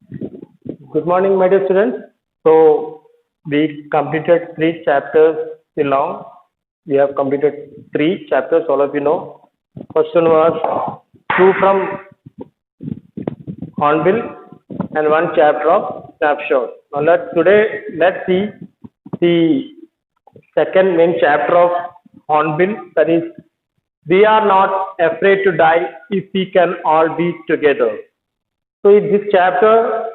Good morning, my dear students. So we completed 3 chapters till now. We have completed 3 chapters. All of you know. First one was two from Hornbill and 1 chapter of snapshot. Now let's see the second main chapter of Hornbill. That is, we are not afraid to die if we can all be together. So in this chapter,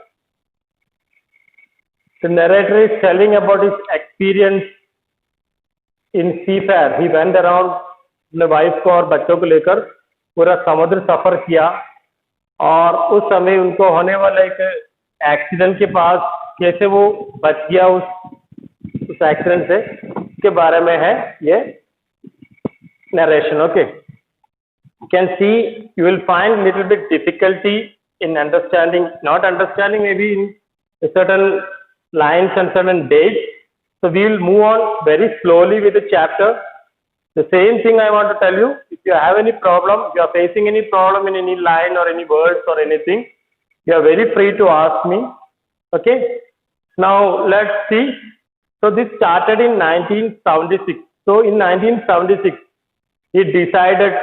the narrator is telling about his experience in seafair. He went around अपने wife को और बच्चों को लेकर पूरा समुद्र सफर किया और उस समय उनको होने वाला एक एक्सीडेंट के पास कैसे वो बच गया उस एक्सीडेंट से, के बारे में है ये narration. Okay, you can see you will find little bit difficulty in understanding, not understanding maybe in certain lines and certain dates. So we will move on very slowly with the chapter. The same thing I want to tell you, if you have any problem, if you are facing any problem in any line or any words or anything, you are very free to ask me. Okay, now let's see. So this started in 1976. So in 1976 he decided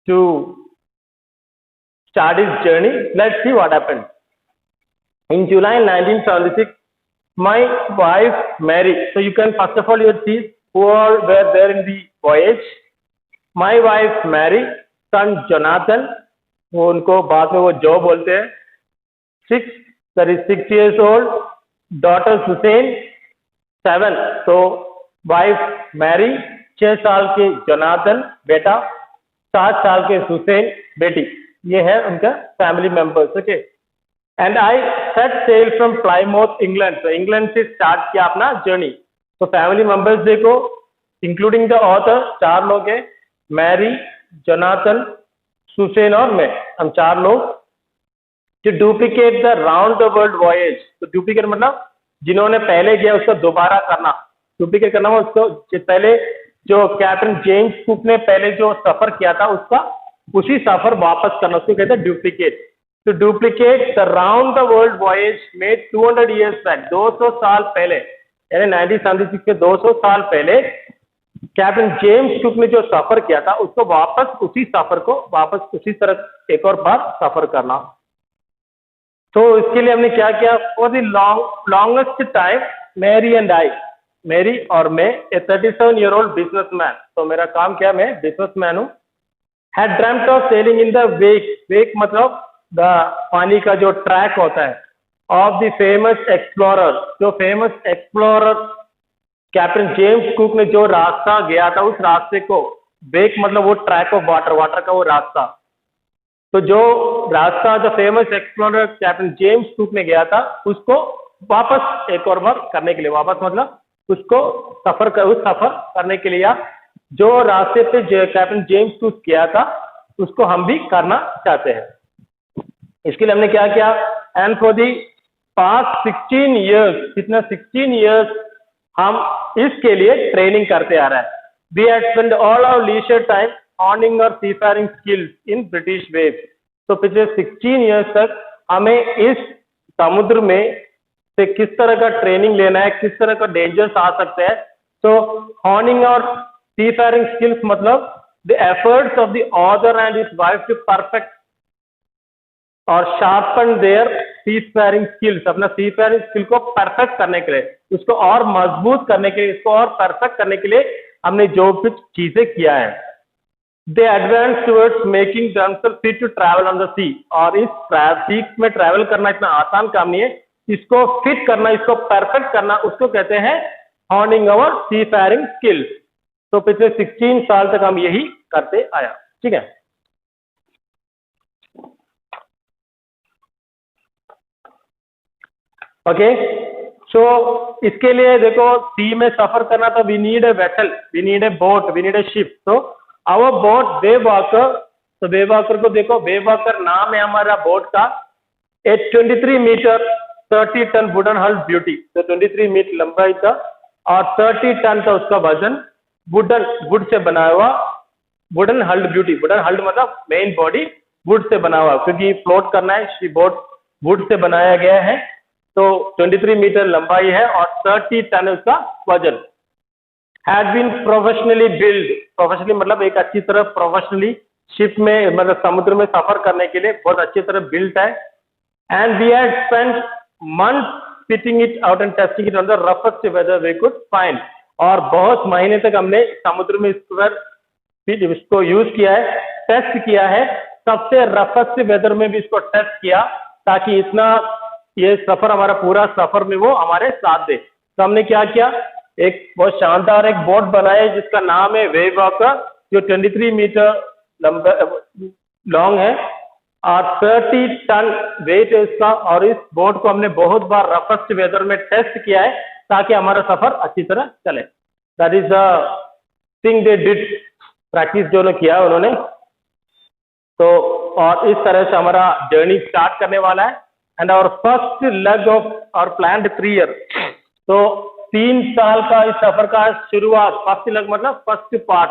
to start his journey. Let's see what happened. In July 1976, my wife Mary. So you can first of all you see who all were there in the voyage. My wife Mary, son Jonathan, वो उनको बाद में वो जो बोलते हैं, 6 years old, daughter Hussein 7. So wife Mary, 6 साल के जोनाथन बेटा, 7 साल के हुसैन बेटी. ये है उनका family members. Okay, and I set sail from Plymouth England. तो इंग्लैंड से स्टार्ट किया अपना जर्नी. तो फैमिली मेंबर्स देखो, इंक्लूडिंग द ऑथर 4 लोग हैं, मैरी, जोनाथन, हुसैन और मैं, हम 4 लोग. To duplicate the round the world voyage. तो डुप्लीकेट मतलब जिन्होंने पहले किया उसको दोबारा करना. डुप्लीकेट करना उसको पहले जो कैप्टन जेम्स कुक ने पहले जो सफर किया था उसका उसी सफर वापस करना, उसको कहते हैं duplicate. To duplicate the round the world voyage made 200 years back. 200 साल पहले, यानी 1976 के 200 साल पहले कैप्टन जेम्स कुक ने जो सफर किया था उसको वापस उसी सफर को वापस उसी तरह एक और बार सफर करना. तो इसके लिए हमने क्या किया, for the longest time Mary and I, Mary और मैं, ए 37-year-old बिजनेसमैन. तो मेरा काम क्या, मैं बिजनेसमैन हूँ. Had dreamed of sailing in the wake. Wake मतलब द पानी का जो ट्रैक होता है, ऑफ द फेमस एक्सप्लोरर. जो famous explorer captain James Cook ने जो रास्ता गया था उस रास्ते को, वेक मतलब वो ट्रैक ऑफ वाटर, वाटर का वो रास्ता. तो जो रास्ता the famous explorer captain James Cook ने गया था उसको वापस एक और बार करने के लिए, वापस मतलब उसको उस सफर करने के लिए जो रास्ते पे कैप्टन जेम्स कुक किया था उसको हम भी करना चाहते हैं. इसके लिए हमने क्या किया, and for the past 16 years, कितना 16 years हम इसके लिए ट्रेनिंग करते आ रहे हैं. We had spend all our leisure time honing और seafaring skills in British waves. तो पिछले 16 years तक हमें इस समुद्र में से किस तरह का ट्रेनिंग लेना है, किस तरह का डेंजर्स आ सकते हैं. तो हॉर्निंग और सीफेयरिंग स्किल्स मतलब the efforts of the author and his wife to perfect और शार्पन देयर सीफेयरिंग स्किल्स. अपना सीफेयरिंग स्किल को परफेक्ट करने के लिए, उसको और मजबूत करने के लिए, इसको और परफेक्ट करने के लिए हमने जो कुछ चीजें किया है. They advance towards making themselves fit to travel on the sea. और इस सी में ट्रैवल करना इतना आसान काम नहीं है, इसको फिट करना, इसको परफेक्ट करना, उसको कहते हैं हॉर्निंग अवर सीफेयरिंग स्किल्स. तो पिछले 16 साल तक हम यही करते आया. ठीक है, ओके. सो इसके लिए देखो, सी में सफर करना तो we need a vessel, we need a boat, we need a ship. तो आवर बोट वेव वॉकर. तो वेव वॉकर को देखो, वेव वॉकर नाम है हमारा बोट का. A 23 metre 30 ton wooden hulled beauty. तो 23 मीटर लंबाई था और 30 टन था उसका वजन. वुड से बना हुआ wooden hulled beauty. Wooden hulled मतलब मेन बॉडी वुड से बना हुआ, क्योंकि फ्लोट करना है. शी बोट वुड से बनाया गया है। तो 23 मीटर लंबाई है और 30 टन उसका वजन। Had been professionally build, professionally मतलब एक अच्छी तरह प्रोफेशनली शिप में मतलब समुद्र में सफर करने के लिए बहुत अच्छी तरह बिल्ट है। And we had spent month fitting it out and testing it on the roughest weather we could find, और बहुत महीने तक हमने समुद्र में इसको यूज किया है, टेस्ट किया है, सबसे रफेस्ट वेदर में भी इसको टेस्ट किया, ताकि इतना ये सफर हमारा पूरा सफर में वो हमारे साथ दे। तो हमने क्या किया, एक बहुत शानदार एक बोट बनाया जिसका नाम है वेव वॉकर, जो 23 मीटर लंबा लॉन्ग है और 30 टन वेट है उसका, और इस बोट को हमने बहुत बार रफेस्ट वेदर में टेस्ट किया है ताकि हमारा सफर अच्छी तरह चले। That is the thing they did, practice जो किया उन्होंने। तो और इस तरह से हमारा जर्नी स्टार्ट करने वाला है। And our first leg of our planned 3 year, तो 3 साल का इस सफर का शुरुआत, फर्स्ट लेग मतलब first part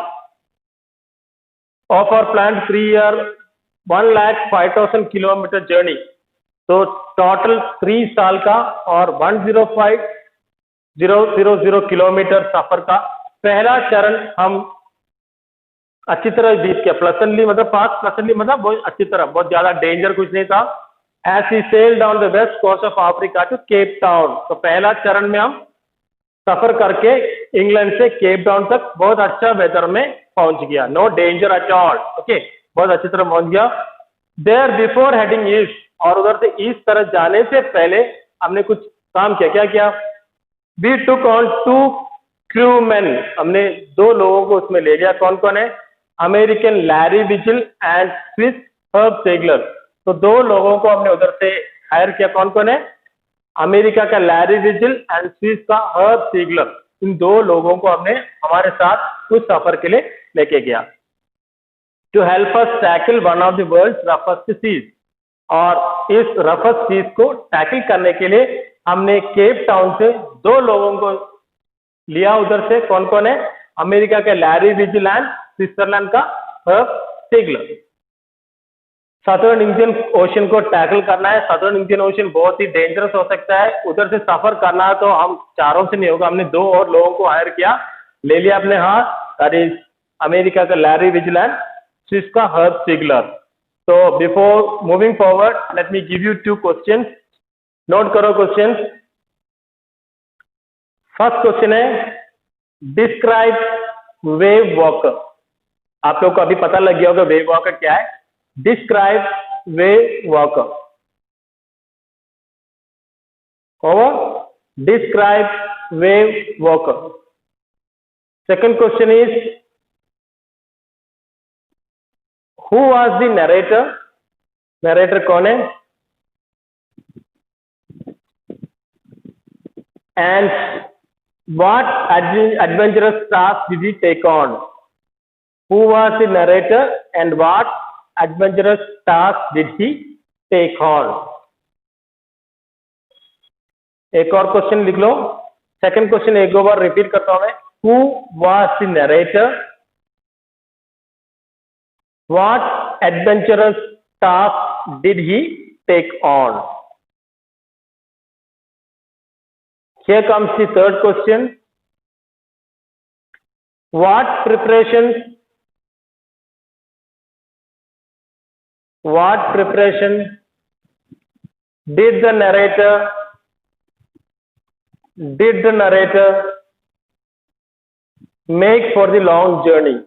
of our planned 3 year 1,05,000 kilometre journey. तो टोटल 3 साल का और 105,000 किलोमीटर सफर का पहला चरण हम अच्छी तरह बीत किया। प्लेजेंटली मतलब पास, प्लेजेंटली मतलब बहुत अच्छी तरह, बहुत ज्यादा डेंजर कुछ नहीं था। As he sailed down the west coast of Africa to Cape Town, तो पहला चरण में हम सफर करके इंग्लैंड से केप टाउन तक बहुत अच्छा वेदर में पहुंच गया, no danger at all. Okay, बहुत अच्छी तरह पहुंच गया। देयर बिफोर हेडिंग ईस्ट, और उधर से ईस्ट तरफ जाने से पहले हमने कुछ काम किया। क्या किया, we took on 2 crew man, हमने 2 लोगों को उसमें ले लिया। कौन कौन है, American Larry Vigil and Swiss Herb Seigler. तो 2 लोगों को हमने उधर से हायर किया। कौन कौन है, अमेरिका का लैरी विजिल एंड स्विस का हर्ब सेगलर। इन 2 लोगों को हमने हमारे साथ उस सफर के लिए लेके गया। To help us tackle one of the world's roughest seas, और इस रफेस्ट सीज को टैकल करने के लिए हमने केप टाउन से 2 लोगों को लिया उधर से। कौन कौन है, अमेरिका के लैरी विजिल एंड स्विट्जरलैंड का हर्ब सेगलर। सदर्न इंडियन ओशन को टैकल करना है। सदर्न इंडियन ओशन बहुत ही डेंजरस हो सकता है, उधर से सफर करना है, तो हम चारों से नहीं होगा, हमने 2 और लोगों को हायर किया, ले लिया अपने हाथ, दैट इज अमेरिका का लैरी विजिल एंड स्विस का हर्ब सेगलर। तो before moving forward, let me give you 2 questions, note करो क्वेश्चंस। फर्स्ट क्वेश्चन है, डिस्क्राइब वेव वॉकर। आप लोग को अभी पता लग गया होगा वेव वॉकर क्या है। Describe wave walker. Over, describe wave walker. Second question is, who was the narrator. Narrator कौन है, and what adventurous task did he take on? Who was the narrator and what adventurous task did he take on? एक और question लिख लो। Second question एक बार repeat करता हूं मैं। Who was the narrator? What adventurous task did he take on? Here comes the third question. What preparations did the narrator make for the long journey?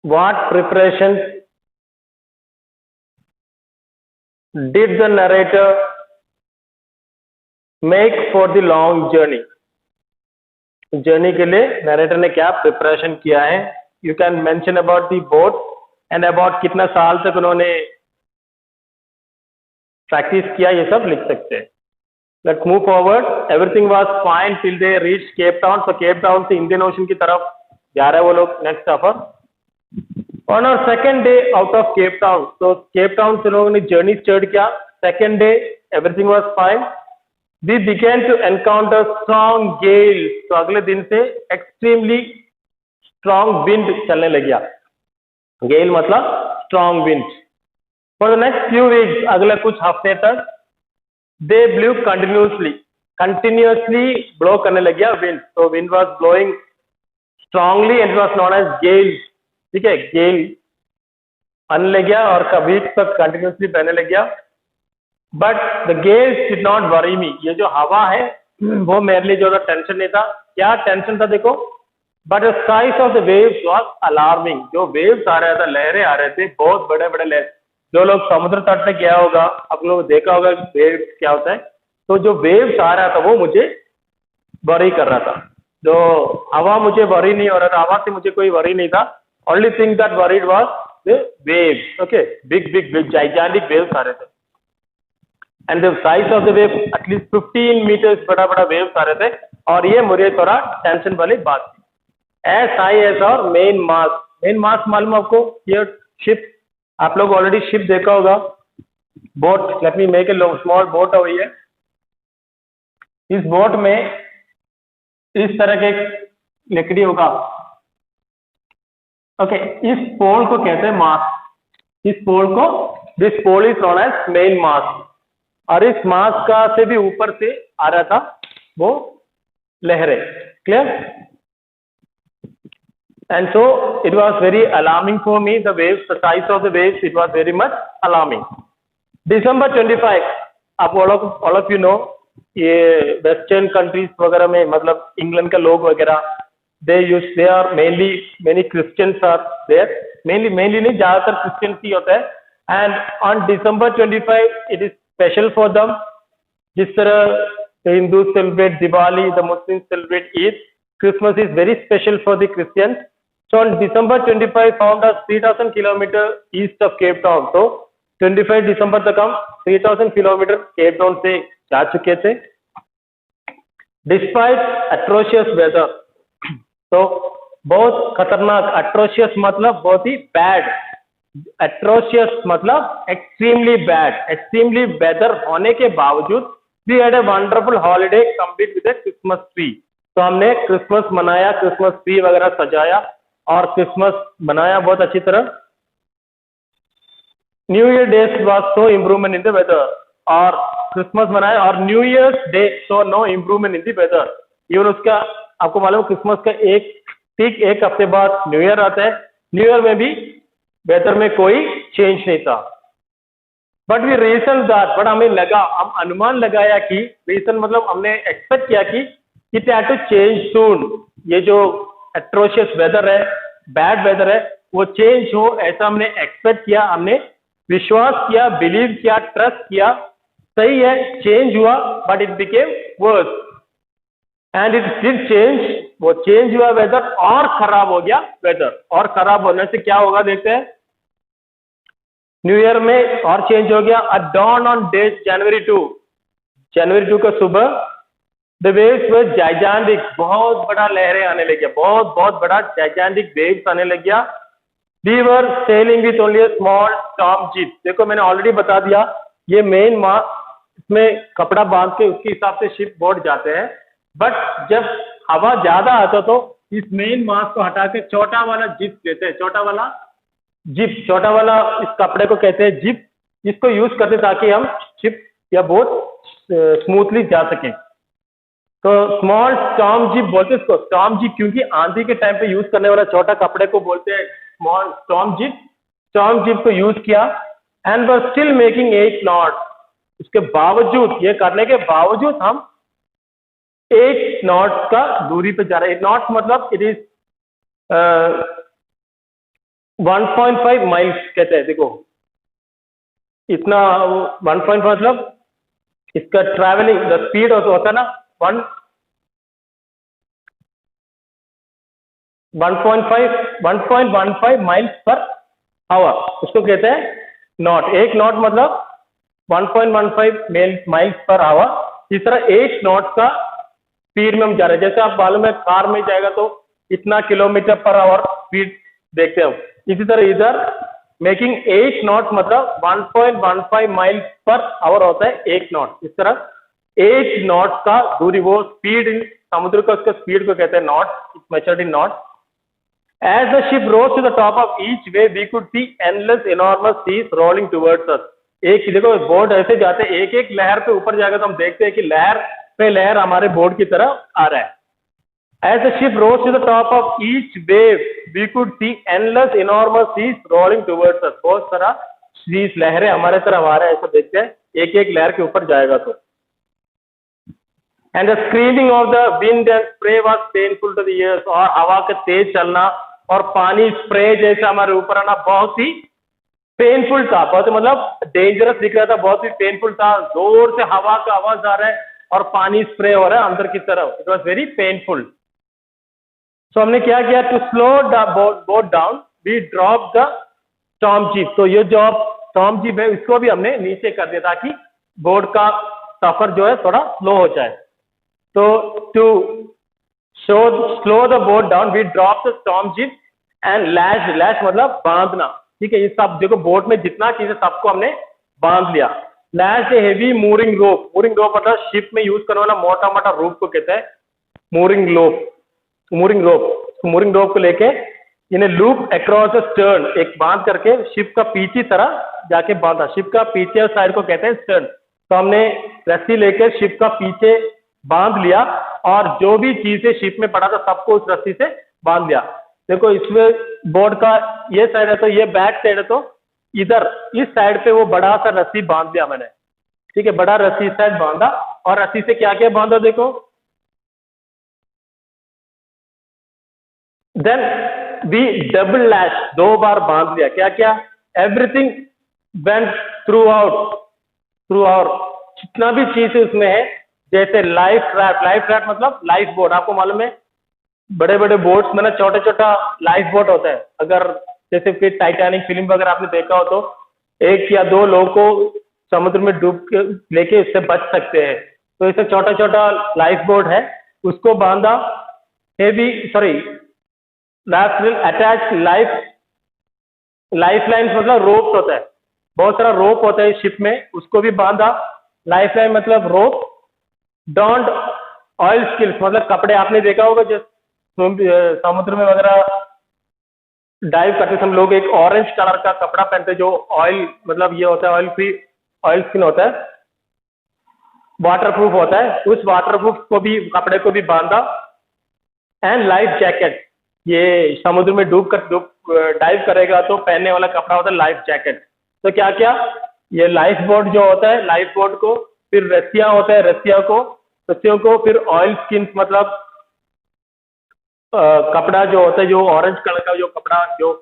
What preparations did the narrator make for the long journey? Journey के लिए narrator ने क्या preparation किया है। You can mention about the boat and about कितना साल तक उन्होंने प्रैक्टिस किया, ये सब लिख सकते हैं। Let's move forward. Everything was fine till they reach Cape Town. तो केप टाउन से इंडियन ओशन की तरफ जा रहे हैं वो लोग नेक्स्ट सफर। On our second day out of Cape Town, तो केप टाउन से लोगों ने जर्नी स्टार्ट किया। Second day everything was fine. We began to encounter strong gales, तो अगले दिन से एक्सट्रीमली स्ट्रॉन्ग विंड चलने लग गया। गेल मतलब strong wind. For the next few weeks, अगले कुछ हफ्ते तक दे ब्लू कंटिन्यूसली ब्लो करने लग गया विंड। तो wind was blowing strongly and was known as gale. ठीक है, गेल आने लग गया और वीक तक कंटिन्यूसली बहने लग गया। But the gales did not worry me, ये जो हवा है वो मेरे लिए ज्यादा टेंशन नहीं था। क्या टेंशन था देखो, but the size of the waves was alarming. जो वेव्स आ रहा था, लहरें आ रहे थे, बहुत बड़े बड़े लहर। जो लोग समुद्र तट पे गया होगा, आप लोग देखा होगा वेव्स क्या होता है। तो जो वेव्स आ रहा था वो मुझे वरी कर रहा था। जो हवा मुझे वरी नहीं हो रहा था, हवा से मुझे कोई वरी नहीं था। Only thing that worried was the waves. Okay, big big big gigantic waves आ रहे थे and the size of the wave at least 15 meters बड़ा बड़ा वेव्स आ रहे थे। और ये मुझे थोड़ा टेंशन वाली बात थी। एस आई एस और मेन मास मालूम आपको, ये शिप, आप लोग ऑलरेडी शिप देखा होगा, boat. Let me make a small boat हुई है। इस बोट में इस तरह के लकड़ी होगा। ओके, इस पोल को कहते हैं मास। इस पोल को, this pole is known as main mast. और इस मास का से भी ऊपर से आ रहा था वो लहरें। Clear? And so it was very alarming for me, the waves, the size of the waves, it was very much alarming. December 25, आप ऑल ऑफ यू नो, ये वेस्टर्न कंट्रीज वगैरह में, मतलब इंग्लैंड के लोग वगैरह, they are mainly, many Christians are there, mainly नहीं, ज्यादातर क्रिश्चियंस ही होता है। And on December 25 it is special for them. जिस तरह Hindu celebrate Diwali, the Muslim celebrate Eid, Christmas is very special for the Christians. So on December 25 found us 3000 kilometre east of Cape Town. तो 25 दिसंबर तक हम 3000 किलोमीटर केप टाउन से जा चुके थे। Despite atrocious weather, तो बहुत खतरनाक, एट्रोशियस मतलब बहुत ही बैड, एट्रोशियस मतलब एक्सट्रीमली बैड, एक्सट्रीमली वेदर होने के बावजूद we had a wonderful holiday complete with a Christmas tree. तो हमने क्रिसमस मनाया, क्रिसमस ट्री वगैरह सजाया और क्रिसमस मनाया बहुत अच्छी तरह। New Year days was so improvement in the weather, और क्रिसमस मनाया और New Year's day so no improvement in the weather. Even उसका आपको मालूम, क्रिसमस का ठीक एक हफ्ते बाद न्यू ईयर आता है। न्यू ईयर में भी वेदर में कोई चेंज नहीं था। But we reason that, but हमें लगा, हम अनुमान लगाया कि, रीजन मतलब हमने एक्सपेक्ट किया कि इट हैड टू चेंज सून। ये जो एट्रोशियस वेदर है, बैड वेदर है, वो चेंज हो, ऐसा हमने एक्सपेक्ट किया, हमने विश्वास किया, बिलीव किया, ट्रस्ट किया। सही है, चेंज हुआ, but it became worse and it did change. वो चेंज हुआ वेदर, और खराब हो गया वेदर। और खराब होने से क्या होगा देखते हैं। न्यू ईयर में और चेंज हो गया। अ डॉन ऑन डेट जनवरी 2 का सुबह, द वेव्स वर जाइगेंटिक, बहुत बड़ा लहरें आने लग गया, बहुत बड़ा जाइगेंटिक वेव्स आने लग गया। We were sailing with only a small storm jib. देखो मैंने ऑलरेडी बता दिया, ये मेन इसमें कपड़ा बांध के उसके हिसाब से शिप बोट जाते हैं। बट जब हवा ज्यादा आता तो इस मेन मास को हटा के छोटा वाला जिप लेते हैं, छोटा वाला इस कपड़े को कहते हैं जिप। इसको यूज करते ताकि हम शिप या बोट स्मूथली जा सकें। तो स्मॉल स्टॉर्म जीप बोलते हैं इसको। स्टॉर्म जीप क्योंकि आंधी के टाइम पे यूज करने वाला छोटा कपड़े को बोलते हैं small storm jeep. Storm jeep को यूज किया and were still making 8 not. उसके बावजूद, ये करने के बावजूद हम 8 नॉट का दूरी पे जा रहे हैं। 8 नॉट मतलब इट इज 1.5 माइल्स कहते हैं। देखो इतना 1.5 मतलब इसका ट्रैवलिंग द स्पीड होता है ना 1.15 माइल्स पर आवर, उसको कहते हैं नॉट। 1 नॉट मतलब 1.15 माइल्स पर आवर। इस तरह 8 नॉट का स्पीड में हम जा रहे हैं। जैसे आप मालूम है कार में जाएगा तो इतना किलोमीटर पर आवर स्पीड देखते हैं, इसी तरह इधर मेकिंग 8 नॉट मतलब 1.15 माइल्स पर आवर होता है 1 नॉट। इस तरह 8 नॉट का दूरी, वो स्पीड इन समुद्र का, उसका स्पीड को कहते हैं not, it's measured in not. As the ship rose to the top of each wave, we could see endless, enormous seas rolling towards us. एक देखो बोट ऐसे जाते हैं, एक एक लहर पे ऊपर जाकर तो हम देखते हैं कि लहर पे लहर हमारे बोट की तरफ आ रहा है. As the ship rose to the top of each wave, we could see endless, enormous seas rolling towards us. बहुत सारा seas लहरें हमारे तरफ आ रहा है, ऐसा देखते हैं, एक एक लहर के ऊपर जाएगा तो. And the screaming of the wind and spray was painful to the ears. और हवा का तेज चलना और पानी स्प्रे जैसा हमारे ऊपर आना बहुत ही पेनफुल था, बहुत मतलब डेंजरस दिख रहा था, बहुत ही पेनफुल था. जोर से हवा का आवाज आ रहा है और पानी स्प्रे हो रहा है अंदर की तरफ. It was very painful. So हमने क्या किया, to slow the boat down we drop the storm jib. तो ये जो स्टॉर्म जीप है इसको भी हमने नीचे कर दिया ताकि बोट का सफर जो है थोड़ा स्लो हो जाए. तो to slow the boat down we drop the storm jib and lash मतलब बांधना. ठीक है, ये सब देखो बोट में जितना चीज है सबको हमने बांध लिया. लैश ए हेवी मूरिंग रोप. मूरिंग रोप मतलब शिप में यूज करने वाला मोटा मोटा रोप को कहते हैं मूरिंग रोप. मूरिंग रोप को लेके इन्हें लूप अक्रॉस द स्टर्न, एक बांध करके शिप का पीछे तरह जाके बांधा. शिप का पीछे साइड को कहते हैं स्टर्न. तो हमने रस्सी लेकर शिप का पीछे बांध लिया और जो भी चीजें शिप में पड़ा था सबको उस रस्सी से बांध लिया. देखो इसमें बोर्ड का ये साइड है तो ये बैक साइड है, तो इधर इस साइड पे वो बड़ा सा रस्सी बांध दिया मैंने. ठीक है, बड़ा रस्सी इस साइड बांधा और रस्सी से क्या क्या बांधा देखो. देन वी डबल लैश, 2 बार बांध लिया. क्या क्या, एवरीथिंग वेंट थ्रू आवर जितना भी चीज उसमें है, जैसे लाइफ रैफ्ट मतलब लाइफ बोट. आपको मालूम है बड़े बड़े बोट्स में ना छोटा छोटा लाइफ बोट होता है. अगर जैसे कि टाइटैनिक फिल्म वगैरह आपने देखा हो तो 1 या 2 लोगों को समुद्र में डूब के लेके उससे बच सकते हैं. तो ऐसे छोटा छोटा लाइफ बोट है, उसको बांधा. अटैच लाइफ लाइन मतलब रोप होता है, बहुत सारा रोप होता है शिप में, उसको भी बांधा. लाइफ लाइन मतलब रोप. डोंट ऑयल स्किल्स मतलब कपड़े आपने देखा होगा जो समुद्र में वगैरह डाइव करते समय लोग एक ऑरेंज कलर का कपड़ा पहनते जो ऑयल मतलब ये होता है ऑयल फ्री ऑयल स्किन होता है, वाटरप्रूफ होता है. उस वाटरप्रूफ को भी कपड़े को भी बांधा. एंड लाइफ जैकेट, ये समुद्र में डाइव करेगा तो पहनने वाला कपड़ा होता है लाइफ जैकेट. तो क्या क्या, ये लाइफ बोट जो होता है लाइफ बोट को, फिर रस्सियां होता है रस्सियों को फिर ऑयल स्किन मतलब कपड़ा जो होता है जो ऑरेंज कलर का जो कपड़ा जो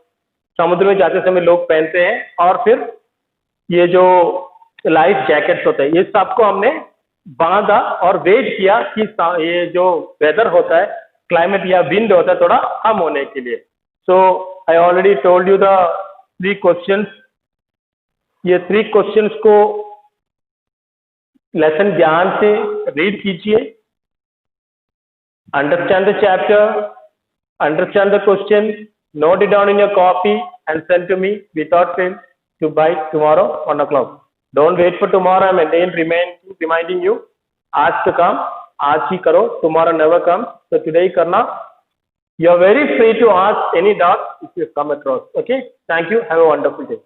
समुद्र में जाते समय लोग पहनते हैं, और फिर ये जो लाइफ जैकेट्स होते हैं, ये सबको हमने बांधा और वेट किया कि ये जो वेदर होता है क्लाइमेट या विंड होता है थोड़ा कम होने के लिए. So I already told you the 3 questions. ये 3 क्वेश्चंस को लेसन ध्यान से रीड कीजिए. Understand the chapter, understand the question, note it down in your copy and send to me without fail to by tomorrow 1 o'clock. Don't wait for tomorrow. I'm again reminding you, आज का काम आज ही करो, tomorrow never comes. So today करना. You are very free to ask any doubt if you come across. Okay, thank you. Have a wonderful day.